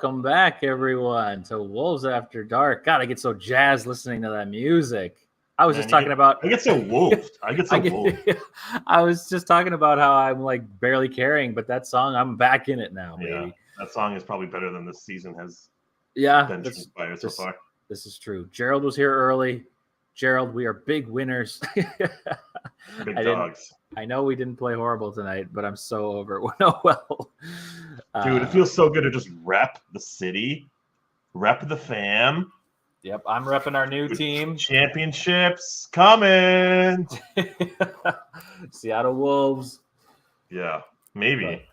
Welcome back, everyone, to Wolves After Dark. God, I get so jazzed listening to that music. I was just talking about. I get so wolfed. I was just talking about how I'm like barely caring, but that song, I'm back in it now, baby. Yeah, that song is probably better than this season has. Been transpired so far. This is true. Gerald was here early. Gerald, we are big winners. Big dogs. I know we didn't play horrible tonight, but I'm so over it. Oh, well. Dude, it feels so good to just rep the city, rep the fam. Yep, I'm repping our new team. Championships coming. Seattle Wolves. Yeah, maybe.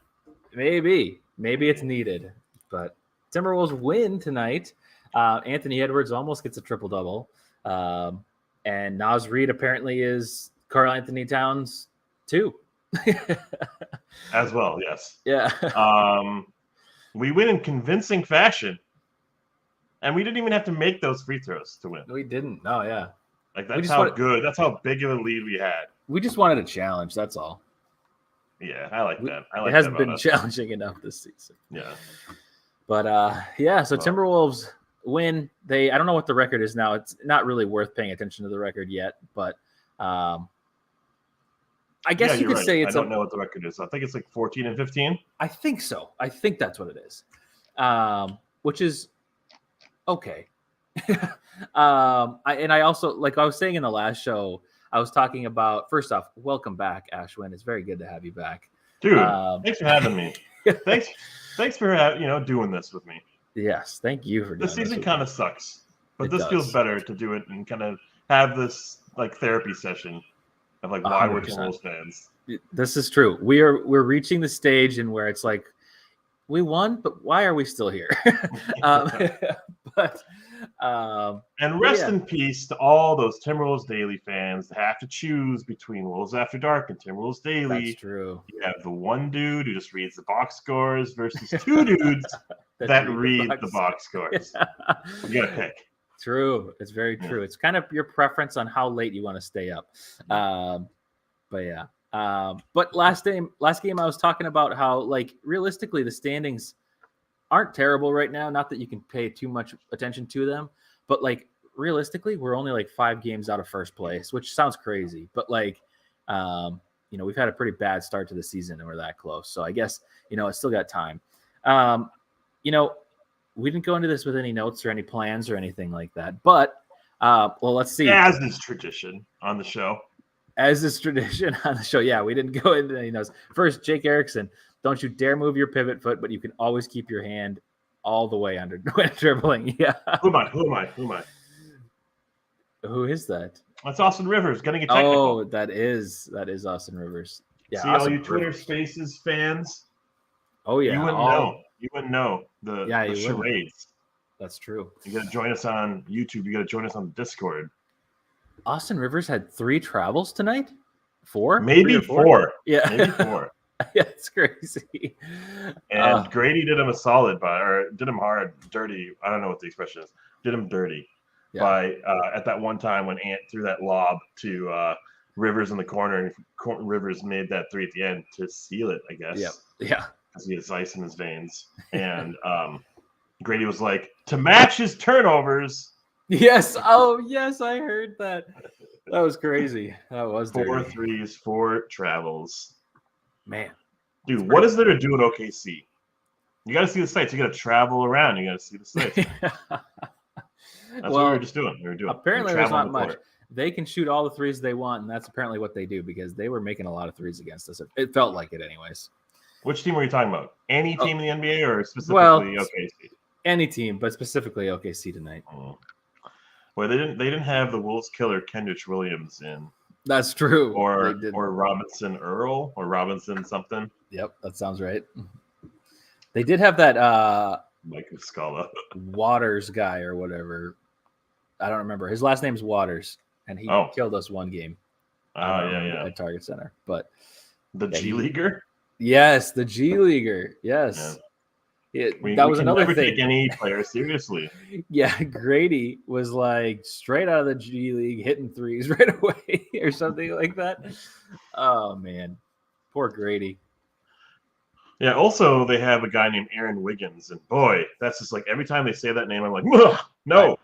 Maybe it's needed. But Timberwolves win tonight. Anthony Edwards almost gets a triple-double. And Naz Reid apparently is Karl Anthony Towns too. As well, yes. Yeah. We win in convincing fashion. And we didn't even have to make those free throws to win. We didn't. No, yeah. Like that's how big of a lead we had. We just wanted a challenge, that's all. Yeah, I like that. It hasn't been challenging enough this season. Yeah. But Timberwolves win. I don't know what the record is now. It's not really worth paying attention to the record yet, but I guess you could say it's. I don't know what the record is. I think it's like 14-15. I think so. I think that's what it is, which is okay. I also, like I was saying in the last show, I was talking about. First off, welcome back, Ashwin. It's very good to have you back, dude. Thanks for having me. Thanks for doing this with me. Yes, thank you for doing this. The season kind of sucks, but this feels better to do it and kind of have this like therapy session of like why 100%. We're Timberwolves fans. This is true. We're reaching the stage and where it's like we won, but why are we still here? And rest in peace to all those Timberwolves Daily fans that have to choose between Wolves After Dark and Timberwolves Daily. That's true. You have the one dude who just reads the box scores versus two dudes that read the box scores. Yeah. You gotta pick. True. It's very true. It's kind of your preference on how late you want to stay up. But last game I was talking about how, like, realistically the standings aren't terrible right now. Not that you can pay too much attention to them, but like realistically, we're only like 5 games out of first place, which sounds crazy, but like, we've had a pretty bad start to the season and we're that close. So I guess, it's still got time. We didn't go into this with any notes or any plans or anything like that, but let's see. As is tradition on the show. Yeah, we didn't go into any notes. First, Jake Erickson, don't you dare move your pivot foot, but you can always keep your hand all the way under when dribbling. Yeah. Who am I? Who is that? That's Austin Rivers getting a technical. Oh, that is Austin Rivers. Yeah. See all you Twitter Spaces fans? Oh yeah. You wouldn't know the charades. That's true. You got to join us on YouTube. You got to join us on Discord. Austin Rivers had 3 travels tonight? 4? Maybe 4. Yeah. Maybe 4. Yeah, it's crazy. And Grady did him a solid did him hard, dirty. I don't know what the expression is. Did him dirty by at that one time when Ant threw that lob to Rivers in the corner, and Rivers made that 3 at the end to seal it, I guess. Yeah. Because he has ice in his veins. And Grady was like, to match his turnovers. Yes. Oh, yes, I heard that. That was crazy. That was 4 threes, 4 travels. Man. Dude, what is there to do in OKC? You got to see the sights. You got to travel around. You got to see the sights. That's what we were just doing. Apparently there's not much. They can shoot all the threes they want, and that's apparently what they do because they were making a lot of threes against us. It felt like it anyways. Which team were you talking about? Any team in the NBA or specifically OKC? Any team, but specifically OKC tonight. Well, they didn't have the Wolves killer Kendrick Williams in. That's true. Or Robinson Earl or Robinson something. Yep, that sounds right. They did have that Mike Muscala Waters guy or whatever. I don't remember. His last name's Waters, and he killed us one game. At Target Center. But the G Leaguer? Yes, the G Leaguer. Yes. Yeah. That was another thing. Take any player seriously. Yeah, Grady was like straight out of the G League hitting threes right away or something like that. Oh man, poor Grady. Yeah. Also, they have a guy named Aaron Wiggins, and boy, that's just like every time they say that name, I'm like, no,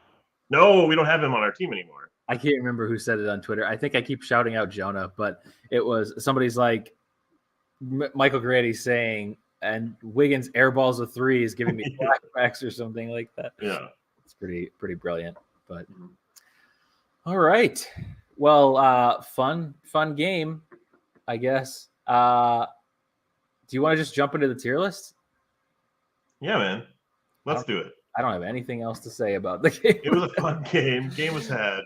we don't have him on our team anymore. I can't remember who said it on Twitter. I think I keep shouting out Jonah, but it was somebody's like Michael Grady saying, and Wiggins airballs a three is giving me flashbacks or something like that. Yeah. It's pretty brilliant. But all right. Well, fun game, I guess. Do you want to just jump into the tier list? Yeah, man. Let's do it. I don't have anything else to say about the game. It was a fun game. Game was had.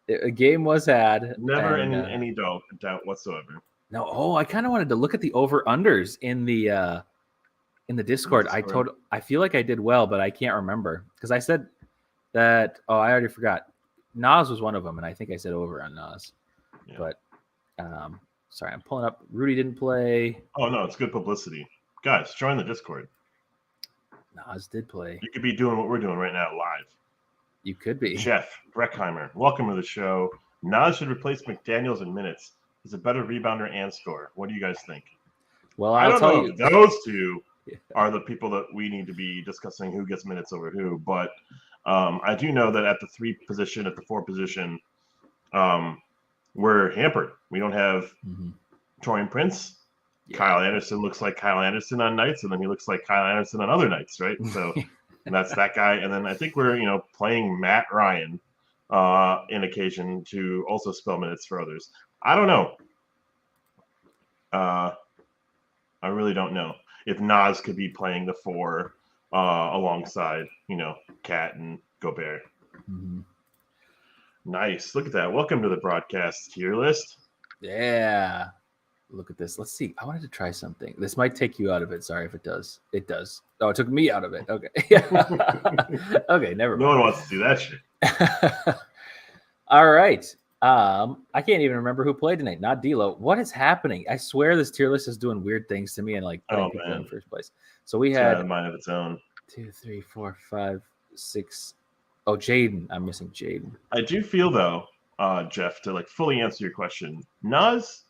A game was had. Never any doubt whatsoever. No, I kind of wanted to look at the over-unders in the Discord. I feel like I did well, but I can't remember because I said that. Oh, I already forgot. Nas was one of them, and I think I said over on Nas. Yeah. But sorry, I'm pulling up. Rudy didn't play. Oh no, it's good publicity, guys. Join the Discord. Nas did play. You could be doing what we're doing right now live. You could be. Jeff Breckheimer, welcome to the show. Nas should replace McDaniels in minutes. He's a better rebounder and scorer. What do you guys think? Well, I'll tell you. Those two are the people that we need to be discussing who gets minutes over who. But I do know that at the 3 position, at the 4 position, we're hampered. We don't have Torian Prince. Yeah. Kyle Anderson looks like Kyle Anderson on nights, and then he looks like Kyle Anderson on other nights, right? So and that's that guy. And then I think we're, playing Matt Ryan in occasion to also spell minutes for others. I don't know. I really don't know if Nas could be playing the 4 alongside, Cat and Gobert. Mm-hmm. Nice. Look at that. Welcome to the broadcast tier list. Yeah. Look at this. Let's see. I wanted to try something. This might take you out of it. Sorry if it does. It does. Oh, it took me out of it. Okay. Okay, never mind. No one wants to see that shit. All right. I can't even remember who played tonight. Not D'Lo. What is happening? I swear this tier list is doing weird things to me and putting people in first place. So we had a mind of its own. 2, 3, 4, 5, 6. Oh, Jaden. I'm missing Jaden. I do feel though, Jeff, to fully answer your question, Nas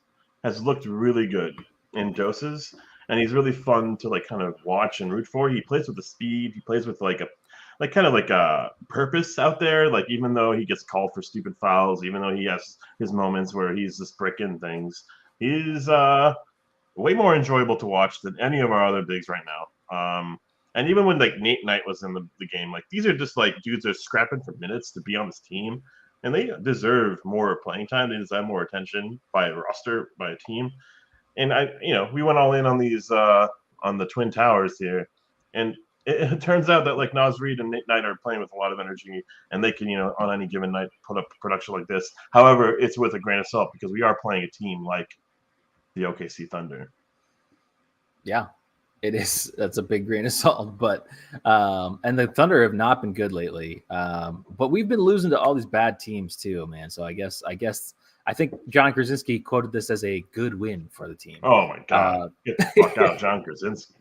has looked really good in doses, and he's really fun to kind of watch and root for. He plays with the speed. He plays with a purpose out there. Even though he gets called for stupid fouls, even though he has his moments where he's just bricking things, he's way more enjoyable to watch than any of our other bigs right now. And even when Nate Knight was in the game, these are just dudes that are scrapping for minutes to be on this team, and they deserve more playing time. They deserve more attention by a roster, by a team. And we went all in on these on the Twin Towers here, and it turns out that Nas Reed and Nate Knight are playing with a lot of energy, and they can, on any given night put up production like this. However, it's with a grain of salt because we are playing a team like the OKC Thunder. Yeah, it is. That's a big grain of salt. But and the Thunder have not been good lately. But we've been losing to all these bad teams too, man. So I think John Krasinski quoted this as a good win for the team. Oh my God! Get the fuck out, John Krasinski.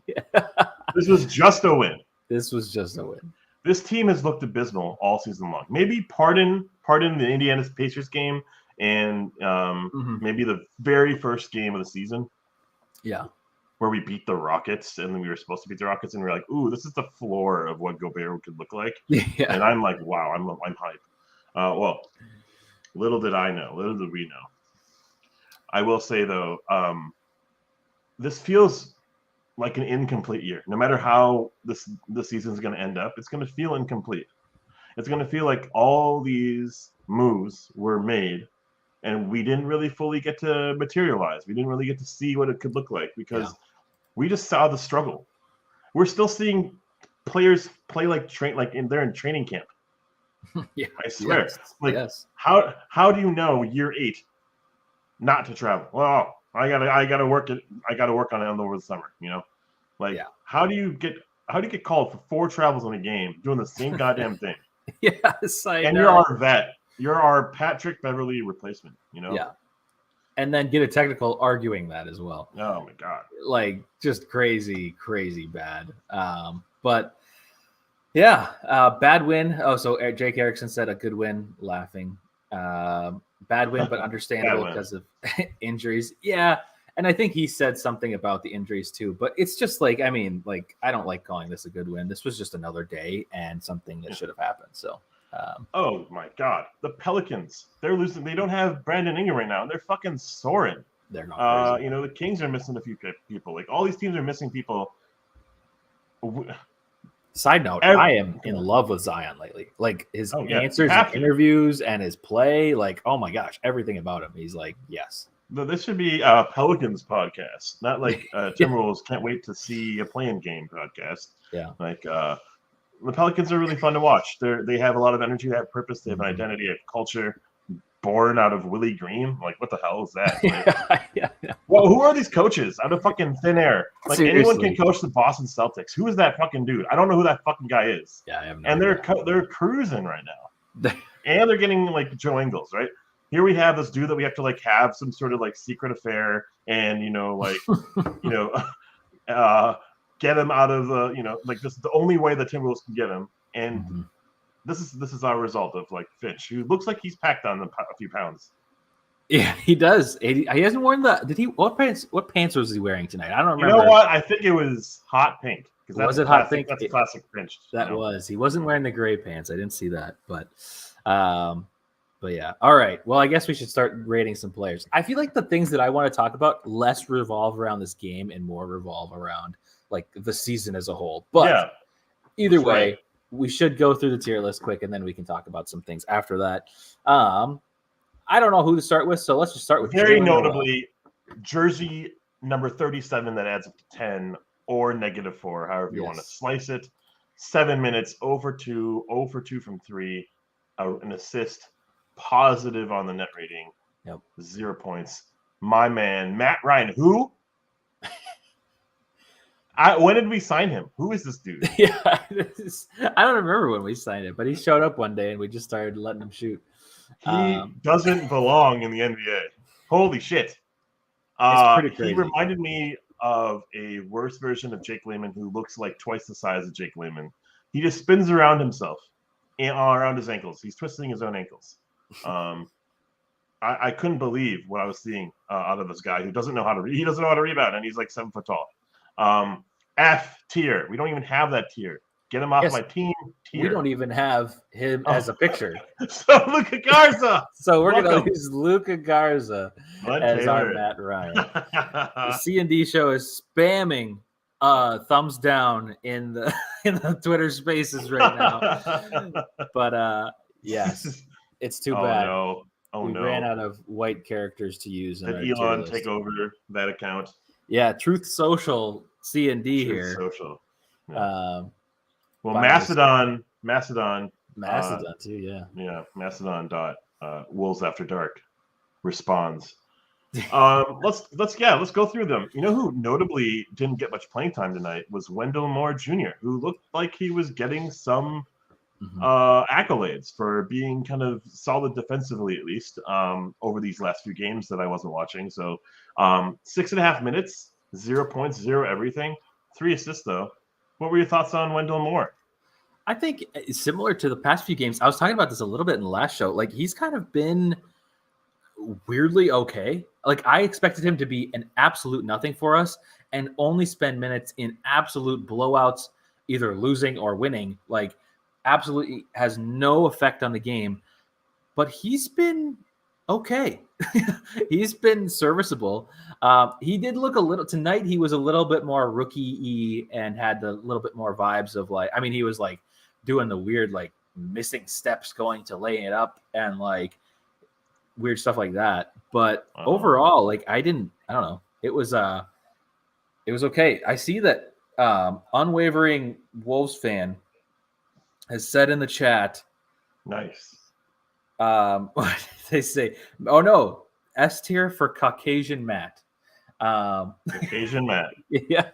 This was just a win. This was just a win. This team has looked abysmal all season long. Maybe pardon the Indiana Pacers game and maybe the very first game of the season. Yeah. Where we beat the Rockets, and then we were supposed to beat the Rockets, and we were like, ooh, this is the floor of what Gobert could look like. Yeah. And I'm like, wow, I'm hype. Well, little did we know. I will say, though, this feels like an incomplete year. No matter how this season is going to end up, it's going to feel incomplete. It's going to feel like all these moves were made, and we didn't really fully get to materialize. We didn't really get to see what it could look like because we just saw the struggle. We're still seeing players play they're in training camp. Yeah, I swear. Yes. How do you know year 8 not to travel? Well, I gotta work it. I gotta work on it over the summer. How do you get called for 4 travels in a game doing the same goddamn thing? Yes, I know. You're our vet. You're our Patrick Beverly replacement. Yeah. And then get a technical arguing that as well. Oh my God. Just crazy bad. But yeah, bad win. Oh, so Jake Erickson said a good win, laughing. Bad win, but understandable because of injuries. Yeah. And I think he said something about the injuries too, but it's just like, I mean, like, I don't like calling this a good win. This was just another day and something that should have happened. So, oh my God, the Pelicans, they're losing. They don't have Brandon Ingram right now, and they're fucking soaring. They're not crazy. You know, the Kings are missing a few people. Like, all these teams are missing people. Side note, I am in love with Zion lately. Like, his answers in interviews and his play, like, oh my gosh, everything about him. He's like, yes. This should be a Pelicans podcast, not like Timberwolves can't wait to see a playing game podcast. Yeah. Like, the Pelicans are really fun to watch. They have a lot of energy, they have purpose, they have an identity, they have culture. Born out of Willie Green, like, what the hell is that? Like, well, who are these coaches out of fucking thin air? Like, seriously. Anyone can coach the Boston Celtics. Who is that fucking dude? I don't know who that fucking guy is. Yeah, I have no idea. They're cruising right now, and they're getting like Joe Ingles, right? Here we have this dude that we have to like have some sort of like secret affair, and like get him out of like this is the only way the Timberwolves can get him, and. This is our result of like Finch, who looks like he's packed on a few pounds. Yeah, he does. He hasn't worn what pants was he wearing tonight? I don't remember. You know what? I think it was hot pink. Was it hot pink? That's classic Finch. That was. He wasn't wearing the gray pants. I didn't see that, but yeah. All right. Well, I guess we should start rating some players. I feel like the things that I want to talk about less revolve around this game and more revolve around like the season as a whole. But either way. Right. We should go through the tier list quick, and then we can talk about some things after that. I don't know who to start with, so let's just start with very notably jersey number 37 that adds up to 10 or -4, however you want to slice it. 7 minutes, 0 for 2, 0 for 2 from 3, an assist, positive on the net rating, 0 points. My man, Matt Ryan, who? When did we sign him? Who is this dude? I don't remember when we signed him, but he showed up one day and we just started letting him shoot. He doesn't belong in the NBA. Holy shit. It's pretty crazy. He reminded me of a worse version of Jake Layman who looks like twice the size of Jake Layman. He just spins around himself and around his ankles. He's twisting his own ankles. I couldn't believe what I was seeing out of this guy who doesn't know how to he doesn't know how to rebound, and he's like 7 foot tall. F tier. We don't even have that tier. Get him off my team tier. We don't even have him as a picture. So Luka Garza. So we're going to use Luka Garza as our Matt Ryan. The C&D show is spamming thumbs down in the Twitter spaces right now. But yes, it's too bad. No. We ran out of white characters to use. Did Elon take over that account? Yeah, Truth Social C&D here. Social. Yeah. Well, Mastodon too, yeah. Yeah, Mastodon Wolves After Dark responds. Let's go through them. You know who notably didn't get much playing time tonight was Wendell Moore Jr., who looked like he was getting some accolades for being kind of solid defensively, at least over these last few games that I wasn't watching. So 6.5 minutes, 0 points, 0 everything, 3 assists though. What were your thoughts on Wendell Moore? I think similar to the past few games. I was talking about this a little bit in the last show. Like, he's kind of been weirdly okay. Like, I expected him to be an absolute nothing for us and only spend minutes in absolute blowouts, either losing or winning. Like, absolutely has no effect on the game. But he's been okay. He's been serviceable. He did look a little tonight. He was a little bit more rookie-y and had the little bit more vibes of like, I mean, he was like doing the weird, like missing steps going to laying it up and like weird stuff like that. But overall, like I don't know. It was okay. I see that Unwavering Wolves fan has said in the chat. Nice. What did they say? Oh no, S tier for Caucasian Matt. Caucasian Matt. Yeah,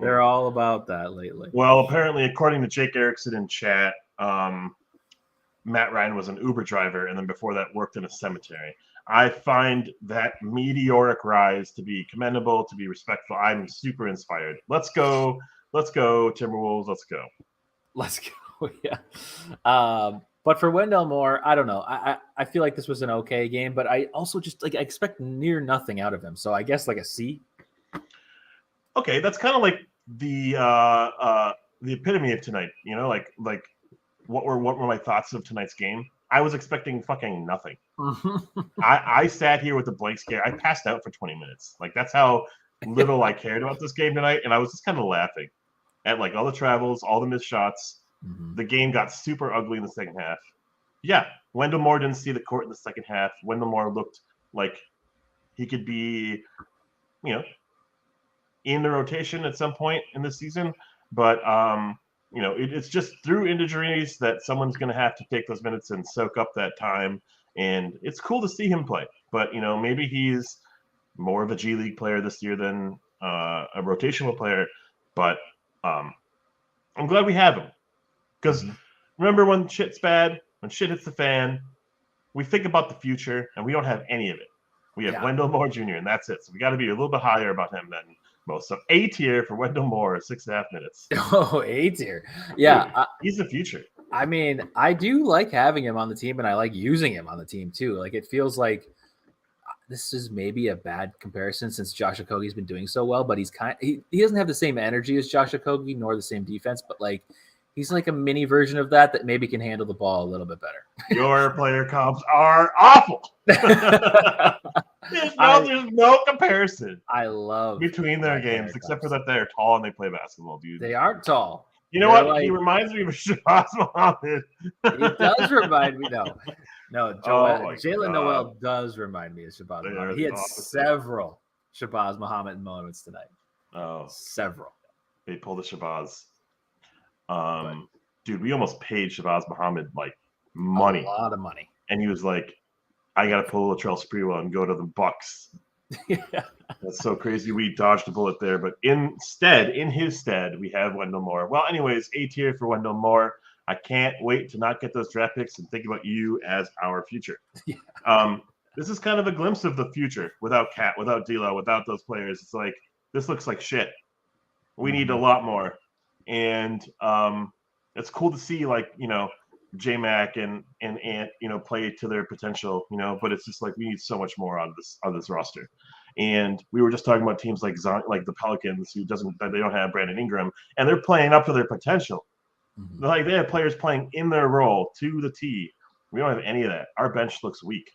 they're all about that lately. Well, apparently, according to Jake Erickson in chat, Matt Ryan was an Uber driver, and then before that, worked in a cemetery. I find that meteoric rise to be commendable, to be respectful. I'm super inspired. Let's go, Timberwolves. Let's go. Yeah. But for Wendell Moore, I don't know. I feel like this was an okay game, but I also just I expect near nothing out of him. So I guess like a C. Okay, that's kind of like the epitome of tonight. Like what were my thoughts of tonight's game? I was expecting fucking nothing. I sat here with a blank stare. I passed out for 20 minutes. Like that's how little I cared about this game tonight, and I was just kind of laughing at like all the travels, all the missed shots. Mm-hmm. The game got super ugly in the second half. Yeah, Wendell Moore didn't see the court in the second half. Wendell Moore looked like he could be, in the rotation at some point in the season, but it's just through injuries that someone's going to have to take those minutes and soak up that time. And it's cool to see him play, but maybe he's more of a G League player this year than a rotational player. But I'm glad we have him because remember when shit's bad, when shit hits the fan, we think about the future and we don't have any of it. We have Wendell Moore Jr. and that's it. So we got to be a little bit higher about him than most. So A tier for Wendell Moore, 6.5 minutes. Oh, A tier. Yeah. Dude, he's the future. I mean, I do like having him on the team and I like using him on the team too. Like it feels like this is maybe a bad comparison since Josh Okogie's been doing so well, but he doesn't have the same energy as Josh Okogie nor the same defense, but like he's like a mini version of that maybe can handle the ball a little bit better. Your player comps are awful. There's no comparison. I love between their games, except for that they're tall and they play basketball, dude. They aren't tall. You know what? He reminds me of Shabazz Muhammad. He does remind me. No, Jalen Noel does remind me of Shabazz Muhammad. He had several Shabazz Muhammad moments tonight. Oh, several. They pulled the Shabazz. Dude, we almost paid Shabazz Muhammad like money, a lot of money, and he was like, "I got to pull Latrell Sprewell and go to the Bucks." Yeah. That's so crazy. We dodged a bullet there, but in his stead, we have Wendell Moore. Well, anyways, A tier for Wendell Moore. I can't wait to not get those draft picks and think about you as our future. Yeah. This is kind of a glimpse of the future without Cat, without D'Lo, without those players. It's like this looks like shit. We need a lot more, and it's cool to see J-Mac and Ant play to their potential. But it's just like we need so much more out of this roster. And we were just talking about teams like the Pelicans they don't have Brandon Ingram, and they're playing up to their potential. Mm-hmm. Like they have players playing in their role to the T. We don't have any of that. Our bench looks weak.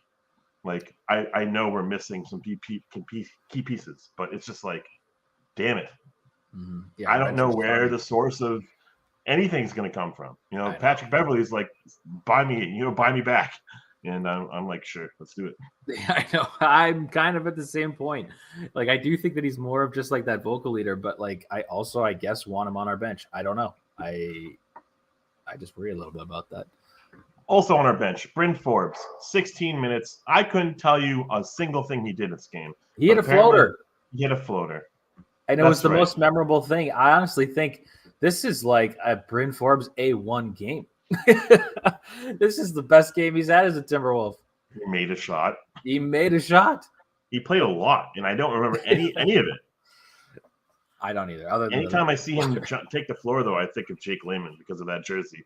Like I know we're missing some key pieces, but it's just like, damn it. Mm-hmm. Yeah, I don't know where the source of anything's going to come from. Patrick Beverley's like, buy me back. And I'm like, sure, let's do it. Yeah, I know. I'm kind of at the same point. Like, I do think that he's more of just like that vocal leader, but like, I also, I guess, want him on our bench. I don't know. I just worry a little bit about that. Also on our bench, Bryn Forbes, 16 minutes. I couldn't tell you a single thing he did in this game. He had a floater. He had a floater. And it was the most memorable thing. I honestly think this is like a Bryn Forbes A1 game. This is the best game he's had as a Timberwolf. He made a shot. He made a shot. He played a lot, and I don't remember any of it. I don't either. Other than anytime I see him take the floor, though, I think of Jake Layman because of that jersey.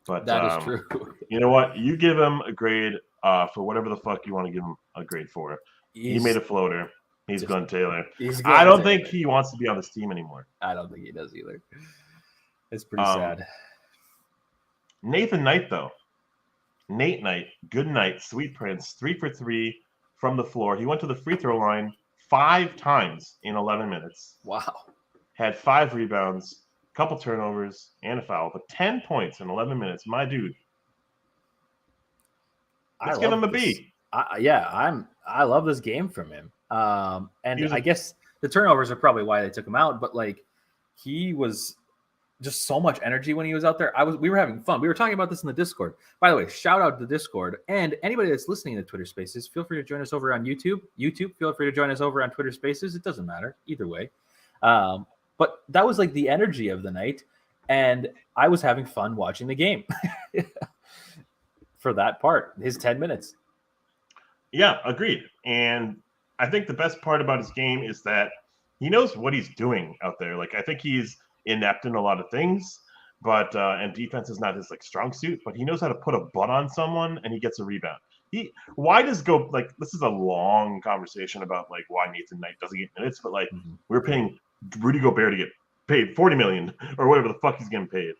But that is true. You know what? You give him a grade for whatever the fuck you want to give him a grade for. He made a floater. He's Glenn Taylor. I don't think he wants to be on this team anymore. I don't think he does either. It's pretty sad. Nathan Knight, though. Nate Knight, good night, Sweet Prince, 3 for 3 from the floor. He went to the free throw line 5 times in 11 minutes. Wow. Had 5 rebounds, couple turnovers, and a foul, but 10 points in 11 minutes. My dude. Let's give him a B. I love this game from him. And I guess the turnovers are probably why they took him out, but like he was just so much energy when he was out there. We were having fun. We were talking about this in the Discord. By the way, shout out to the Discord. And anybody that's listening to Twitter Spaces, feel free to join us over on YouTube. Feel free to join us over on Twitter Spaces. It doesn't matter either way. But that was like the energy of the night. And I was having fun watching the game for that part, his 10 minutes. Yeah, agreed. And I think the best part about his game is that he knows what he's doing out there. Like, I think he's inept in a lot of things, but and defense is not his like strong suit, but he knows how to put a butt on someone and he gets a rebound. Why does go like this is a long conversation about like why Nathan Knight doesn't get minutes, but like we're paying Rudy Gobert to get paid $40 million or whatever the fuck he's getting paid,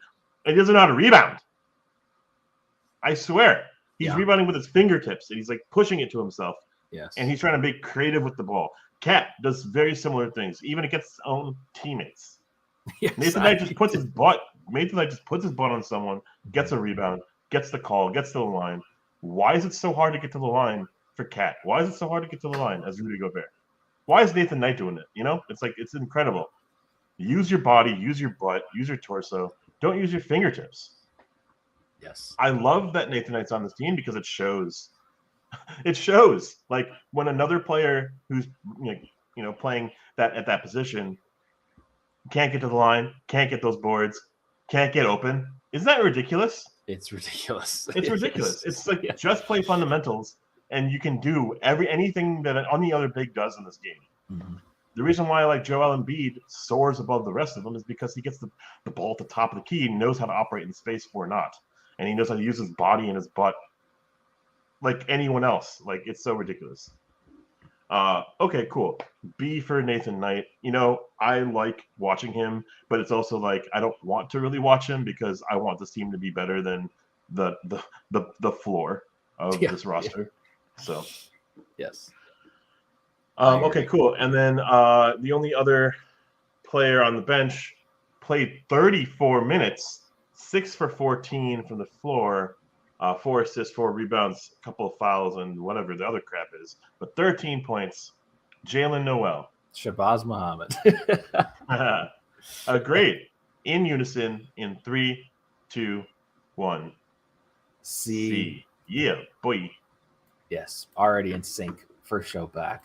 and he doesn't know how to rebound. I swear, he's rebounding with his fingertips and he's like pushing it to himself. Yes, and he's trying to be creative with the ball. Cat does very similar things, even against his own teammates. Yes, Nathan Knight just puts his butt. Nathan Knight just puts his butt on someone, gets a rebound, gets the call, gets to the line. Why is it so hard to get to the line for Cat? Why is it so hard to get to the line as Rudy Gobert? Why is Nathan Knight doing it? You know, it's like it's incredible. Use your body, use your butt, use your torso. Don't use your fingertips. Yes, I love that Nathan Knight's on this team because it shows. It shows like when another player who's playing that at that position can't get to the line, can't get those boards, can't get open. Isn't that ridiculous? It's ridiculous. It's ridiculous. It's like just play fundamentals, and you can do anything that any other big does in this game. Mm-hmm. The reason why like Joel Embiid soars above the rest of them is because he gets the ball at the top of the key and knows how to operate in space or not, and he knows how to use his body and his butt like anyone else. Like it's so ridiculous. Okay, cool. B for Nathan Knight. You know, I like watching him, but it's also like I don't want to really watch him because I want this team to be better than the floor of this roster. So, yes. Okay, cool. And then the only other player on the bench played 34 minutes, 6 for 14 from the floor. 4 assists, 4 rebounds, a couple of fouls, and whatever the other crap is. But 13 points. Jalen Noel. Shabazz Muhammad. Great. In unison in 3, 2, 1. C. Yeah, boy. Yes, already in sync. First show back.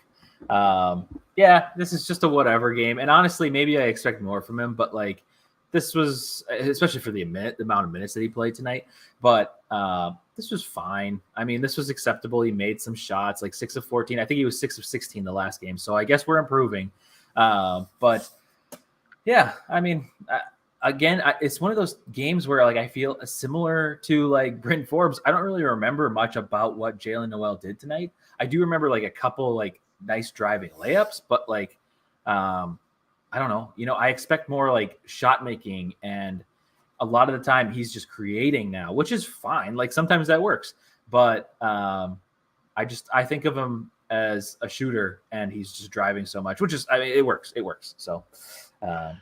Yeah, this is just a whatever game. And honestly, maybe I expect more from him, but like, this was, especially for the amount of minutes that he played tonight, but this was fine. I mean, this was acceptable. He made some shots, like 6 of 14. I think he was 6 of 16 the last game, so I guess we're improving. But yeah, I mean, again, it's one of those games where like I feel similar to like Bryn Forbes. I don't really remember much about what Jalen Noel did tonight. I do remember like a couple like nice driving layups, but like I don't know. You know, I expect more like shot making, and a lot of the time he's just creating now, which is fine. Like sometimes that works, but I think of him as a shooter, and he's just driving so much, which is, I mean, it works. So, yeah.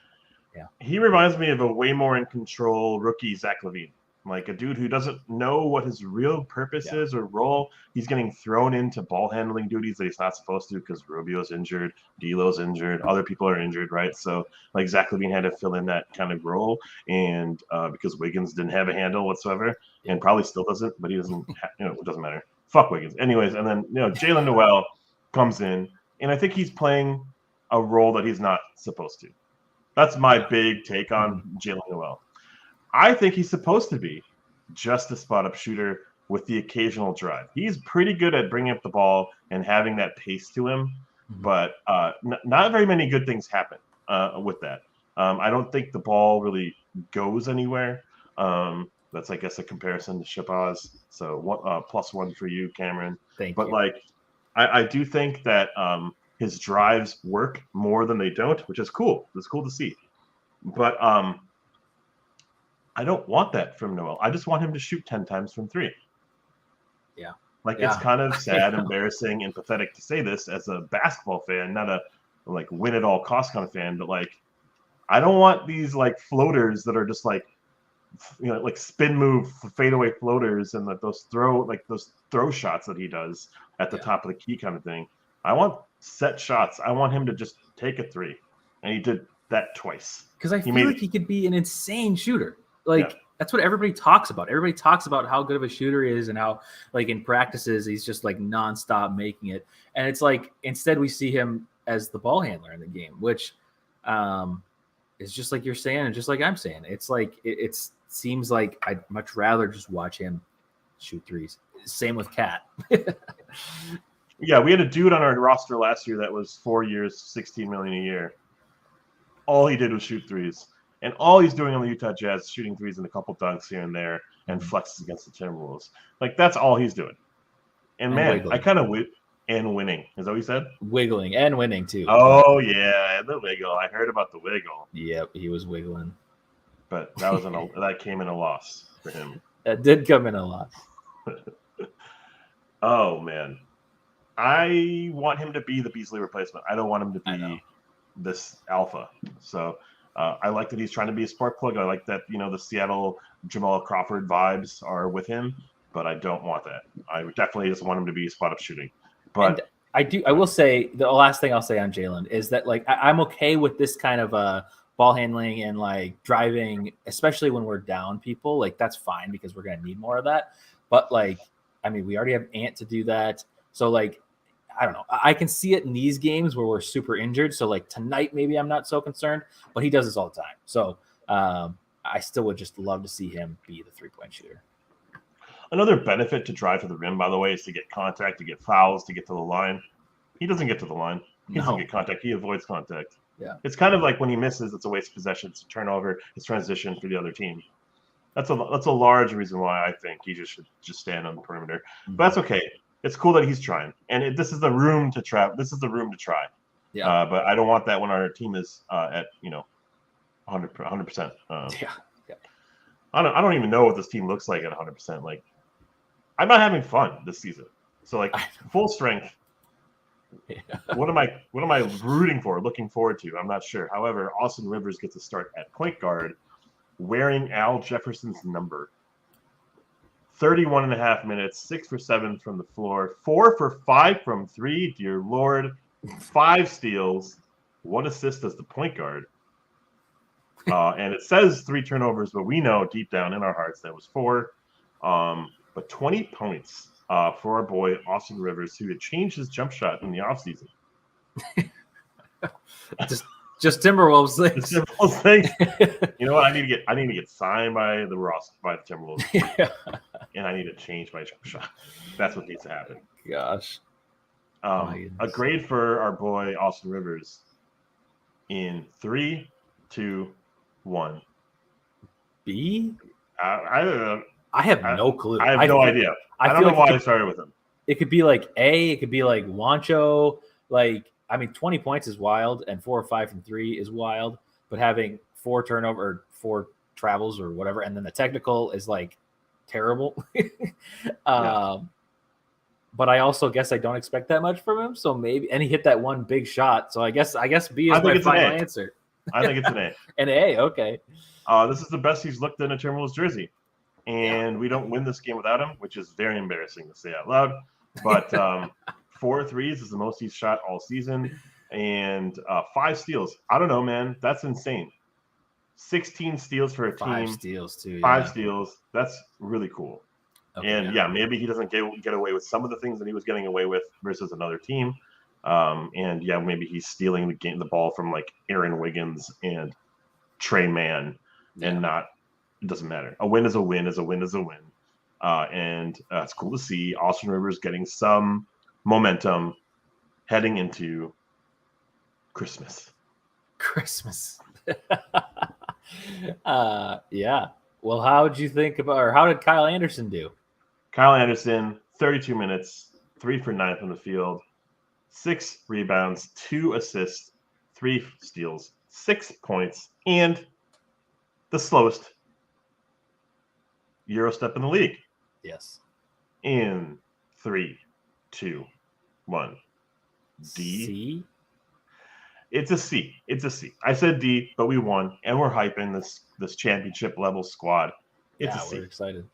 He reminds me of a way more in control rookie Zach LaVine. Like a dude who doesn't know what his real purpose is or role. He's getting thrown into ball handling duties that he's not supposed to because Rubio's injured, D'Lo's injured, other people are injured, right? So like Zach LaVine had to fill in that kind of role, and because Wiggins didn't have a handle whatsoever, and probably still doesn't, but he doesn't. It doesn't matter. Fuck Wiggins. Anyways, and then Jalen Noel comes in, and I think he's playing a role that he's not supposed to. That's my big take on Jalen Noel. I think he's supposed to be just a spot-up shooter with the occasional drive. He's pretty good at bringing up the ball and having that pace to him, but not very many good things happen with that. I don't think the ball really goes anywhere. That's, I guess, a comparison to Shabazz. So +1 for you, Cameron. Thank you. But I do think that his drives work more than they don't, which is cool. It's cool to see. But I don't want that from Noel. I just want him to shoot 10 times from 3. Yeah. It's kind of sad, embarrassing, and pathetic to say this as a basketball fan, not a like win at all cost kind of fan, but like I don't want these like floaters that are just like like spin move fadeaway floaters and those throw shots that he does at the top of the key kind of thing. I want set shots. I want him to just take a 3. And he did that twice. Because I feel like he could be an insane shooter. That's what everybody talks about. Everybody talks about how good of a shooter he is and how, like, in practices, he's just, like, nonstop making it. And it's like, instead we see him as the ball handler in the game, which is just like you're saying and just like I'm saying. It's like, it seems like I'd much rather just watch him shoot threes. Same with Cat. Yeah, we had a dude on our roster last year that was 4 years, $16 million a year. All he did was shoot threes. And all he's doing on the Utah Jazz is shooting threes and a couple dunks here and there and flexes against the Timberwolves. Like, that's all he's doing. And man, wiggling. I kind of and winning. Is that what you said? Wiggling and winning too. Oh yeah, the wiggle. I heard about the wiggle. Yep, he was wiggling. But that was that came in a loss for him. That did come in a loss. Oh man, I want him to be the Beasley replacement. I don't want him to be this alpha. So I like that he's trying to be a spark plug. I like that the Seattle Jamal Crawford vibes are with him. But I don't want that. I definitely just want him to be spot up shooting. But and I will say the last thing I'll say on Jalen is that like I'm okay with this kind of ball handling and like driving, especially when we're down people. Like that's fine because we're gonna need more of that. But like, I mean, we already have Ant to do that. So like, I don't know. I can see it in these games where we're super injured. So like tonight, maybe I'm not so concerned, but he does this all the time. So I still would just love to see him be the 3-point shooter. Another benefit to drive to the rim, by the way, is to get contact, to get fouls, to get to the line. He doesn't get to the line. He doesn't get contact. He avoids contact. Yeah. It's kind of like when he misses, it's a waste of possession. It's a turnover. It's transition for the other team. That's a large reason why I think he should just stand on the perimeter. Mm-hmm. But that's okay. It's cool that he's trying. And this is the room to try. This is the room to try. Yeah. But I don't want that when our team is at 100%. Yeah. I don't even know what this team looks like at 100%. Like, I'm not having fun this season. So like full strength. Yeah. What am I rooting for? Looking forward to? I'm not sure. However, Austin Rivers gets a start at point guard, wearing Al Jefferson's number. 31 and a half minutes, 6 for 7 from the floor, 4 for 5 from 3. Dear Lord, 5 steals, 1 assist as the point guard. And it says 3 turnovers, but we know deep down in our hearts that was 4. But 20 points for our boy Austin Rivers, who had changed his jump shot in the offseason. just Timberwolves things. Timberwolves things. You know what? I need to get signed by the Timberwolves. Yeah. And I need to change my jump shot. That's what needs to happen. Gosh. A grade for our boy Austin Rivers in 3, 2, 1. B? I don't know. I have no clue. I have no idea. I don't know why I started with him. It could be like A. It could be like Wancho. Like, I mean, 20 points is wild, and 4 or 5 from 3 is wild. But having 4 turnover or 4 travels or whatever, and then the technical is like terrible. Yeah. But I also guess I don't expect that much from him. So maybe, and he hit that one big shot. So I guess B is my final answer. I think it's an A. An A, okay. This is the best he's looked in a Timberwolves jersey. And we don't win this game without him, which is very embarrassing to say out loud. But 4 threes is the most he's shot all season. And 5 steals. I don't know, man. That's insane. 16 steals for a team. 5 steals, too. 5 steals. That's really cool. Okay, and, maybe he doesn't get away with some of the things that he was getting away with versus another team. And, maybe he's stealing the ball from, like, Aaron Wiggins and Trey Mann and not – it doesn't matter. A win is a win is a win is a win. And it's cool to see Austin Rivers getting some momentum heading into Christmas. Yeah. Well, how did Kyle Anderson do? Kyle Anderson, 32 minutes, 3 for 9 from the field, 6 rebounds, 2 assists, 3 steals, 6 points, and the slowest Euro step in the league. Yes. In 3, 2, 1. D. C? It's a C. It's a C. I said D, but we won, and we're hyping this championship level squad. It's a C. We're excited.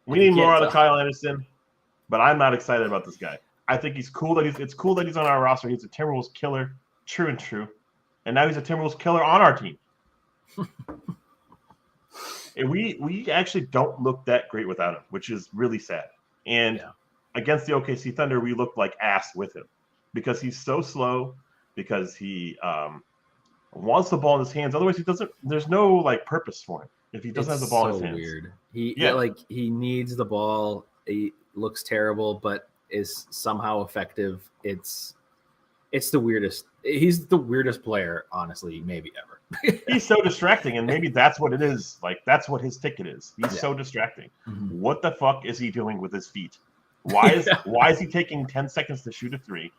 We need more out of Kyle Anderson, but I'm not excited about this guy. I think it's cool that he's on our roster. He's a Timberwolves killer, true and true, and now he's a Timberwolves killer on our team. And we actually don't look that great without him, which is really sad. And against the OKC Thunder, we looked like ass with him because he's so slow, because he wants the ball in his hands. Otherwise, there's no like purpose for him if he doesn't have the ball in his hands. Weird. He needs the ball. He looks terrible, but is somehow effective. It's the weirdest. He's the weirdest player, honestly, maybe ever. He's so distracting, and maybe that's what it is. Like, that's what his ticket is. He's so distracting. Mm-hmm. What the fuck is he doing with his feet? Why is he taking 10 seconds to shoot a three?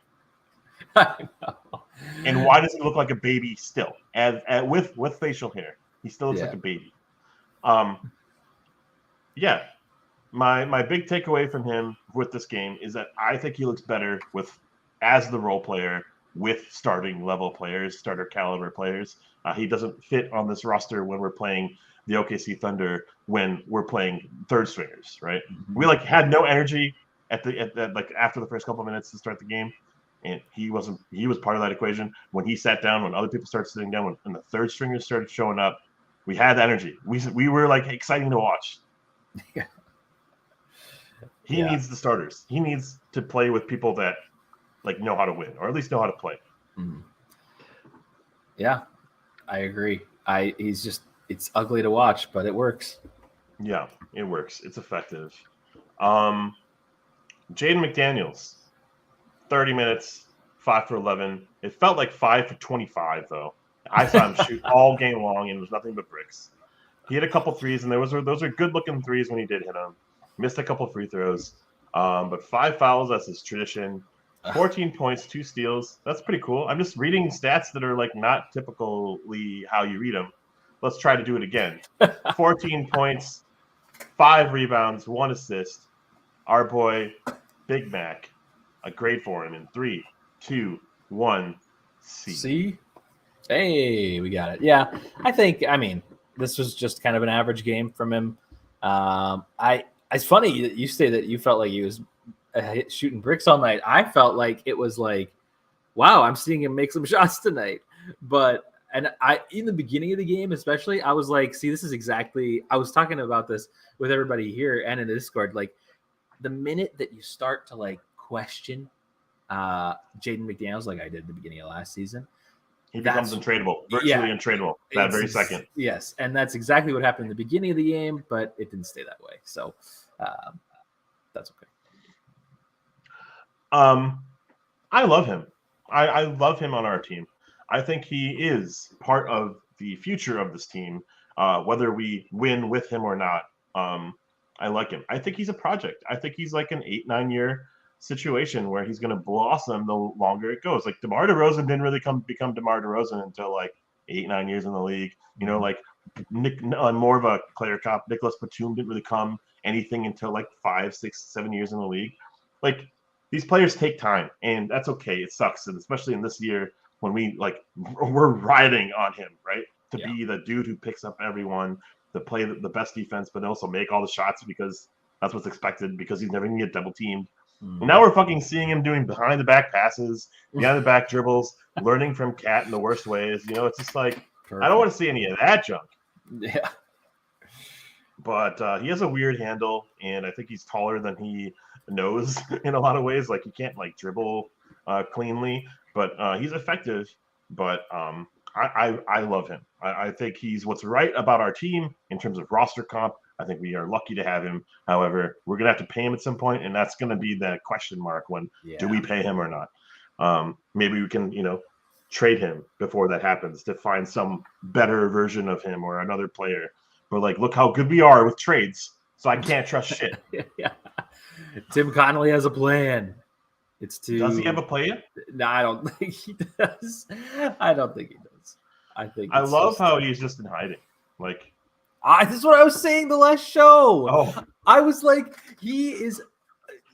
I know. And why does he look like a baby still? With facial hair, he still looks like a baby. Yeah. My big takeaway from him with this game is that I think he looks better as the role player with starting level players, starter caliber players. He doesn't fit on this roster when we're playing the OKC Thunder, when we're playing third stringers, right? Mm-hmm. We had no energy after the first couple of minutes to start the game, and he was part of that equation. When he sat down, when other people started sitting down, when the third stringers started showing up, we had energy. We were exciting to watch. Yeah. He needs the starters. He needs to play with people that know how to win, or at least know how to play. Mm-hmm. Yeah, I agree. It's ugly to watch, but it works. Yeah, it works. It's effective. Jaden McDaniels, 30 minutes, 5 for 11. It felt like 5 for 25 though. I saw him shoot all game long, and it was nothing but bricks. He hit a couple threes, and those are good looking threes when he did hit them. Missed a couple free throws, but 5 fouls. That's his tradition. 14 points, 2 steals. That's pretty cool. I'm just reading stats that are not typically how you read them. Let's try to do it again. 14 points, 5 rebounds, 1 assist. Our boy, Big Mac, a grade for him in 3, 2, 1, C. C? Hey, we got it. Yeah, I mean, this was just kind of an average game from him. It's funny that you say that you felt like he was shooting bricks all night. I felt like it was wow, I'm seeing him make some shots tonight. And in the beginning of the game, especially, I was like, see, this is exactly, I was talking about this with everybody here and in the Discord. The minute that you start to question Jaden McDaniels, like I did at the beginning of last season, he becomes untradeable, virtually untradeable that very second. Yes, and that's exactly what happened in the beginning of the game, but it didn't stay that way. So that's okay. I love him. I love him on our team. I think he is part of the future of this team, whether we win with him or not. I like him. I think he's a project. I think he's like an 8-9 year situation where he's going to blossom the longer it goes. DeMar DeRozan didn't really become DeMar DeRozan until 8-9 years in the league. More of a player cop. Nicholas Batum didn't really come anything until 5, 6, 7 years in the league. These players take time, and that's okay. It sucks, and especially in this year when we're riding on him, right? To be the dude who picks up everyone, to play the best defense, but also make all the shots because that's what's expected, because he's never going to get double teamed. Mm-hmm. And now we're fucking seeing him doing behind the back passes, behind the back dribbles, learning from Cat in the worst ways. It's just Perfect. I don't want to see any of that junk. Yeah. But he has a weird handle, and I think he's taller than he knows in a lot of ways. He can't dribble cleanly, but he's effective. But I love him. I think he's what's right about our team in terms of roster comp. I think we are lucky to have him. However, we're going to have to pay him at some point, and that's going to be the question mark when do we pay him or not? Maybe we can, trade him before that happens to find some better version of him or another player. But look how good we are with trades, so I can't trust shit. Yeah. Tim Connolly has a plan. Does he have a plan? No, I don't think he does. I don't think he does. I love how he's just in hiding. This is what I was saying the last show. Oh. I was like, he is